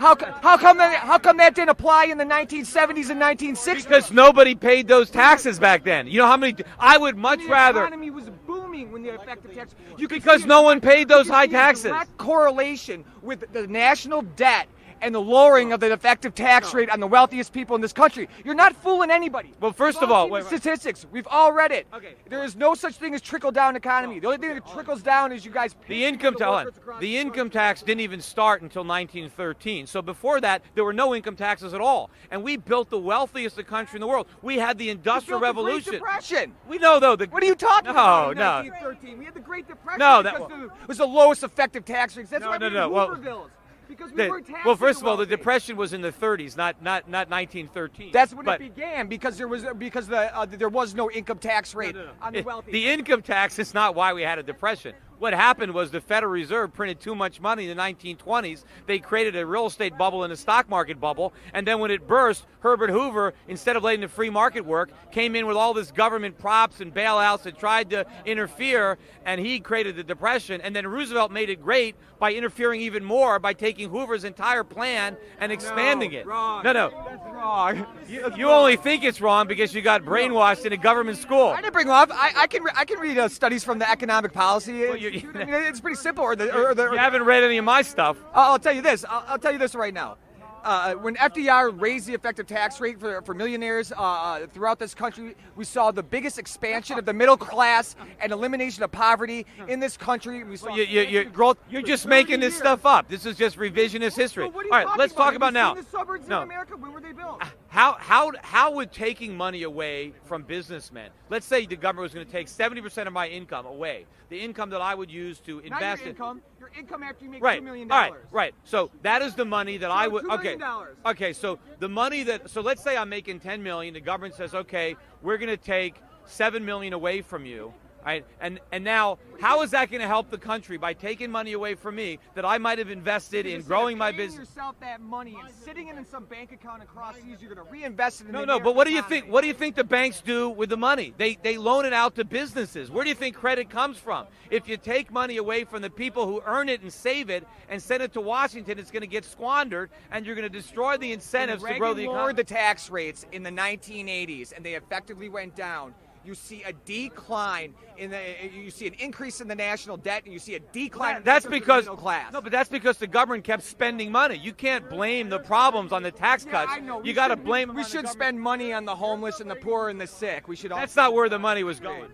How come that didn't apply in the 1970s and 1960s? Because nobody paid those taxes back then. You know how many? I would much rather. The economy was booming when the effective tax. Because no one paid those high taxes. Direct correlation with the national debt and the lowering of the effective tax rate on the wealthiest people in this country. You're not fooling anybody. Well, first of all, wait. Statistics. We've all read it. Okay. There is no such thing as trickle-down economy. The only thing that trickles down is you guys. The income tax didn't even start until 1913. So before that, there were no income taxes at all, and we built the wealthiest country in the world. We had the Industrial Revolution. The Great Depression. We know though. What are you talking about? In No. 1913, we had the Great Depression. No, because it was the lowest effective tax rates. That's why we had Hoover bills. Because we weren't taxing well, first of all, the wealthy. Depression was in the 30s, not 1913. That's when it began, because there was no income tax rate on the wealthy. The income tax is not why we had a depression. What happened was the Federal Reserve printed too much money in the 1920s. They created a real estate bubble and a stock market bubble. And then when it burst, Herbert Hoover, instead of letting the free market work, came in with all this government props and bailouts and tried to interfere, and he created the depression. And then Roosevelt made it great by interfering even more by taking Hoover's entire plan and expanding it. Wrong. No. That's wrong. You only think it's wrong because you got brainwashed in a government school. I didn't bring them up. I can read studies from the economic policy. Well, I mean, it's pretty simple. You haven't read any of my stuff. I'll tell you this. I'll tell you this right now. When FDR raised the effective tax rate for millionaires throughout this country, we saw the biggest expansion of the middle class and elimination of poverty in this country. We saw growth. You're just making this stuff up. This is just revisionist history. All right, let's talk about now. The suburbs in America, when were they built? How would taking money away from businessmen, let's say the government was going to take 70% of my income away, the income that I would use to invest in. Your income after you make Right. $2 million. All right. So that is the money that I would. $2 Okay. million. Okay. So the money that. So let's say I'm making $10 million. The government says, okay, we're going to take $7 million away from you. Right? And now, how is that going to help the country by taking money away from me that I might have invested in growing my business? Yourself that money and sitting it in some bank account across seas, you're going to reinvest it in No, but what do you think? What do you think the banks do with the money? They loan it out to businesses. Where do you think credit comes from? If you take money away from the people who earn it and save it and send it to Washington, it's going to get squandered, and you're going to destroy the incentives to grow the economy. Lowered the tax rates in the 1980s, and they effectively went down. You see a decline you see an increase in the national debt, and you see a decline. That's because in the middle class. No, but that's because the government kept spending money. You can't blame the problems on the tax cuts. I know. You got to blame. We should spend money on the homeless and the poor and the sick. We should. That's not where the money was going.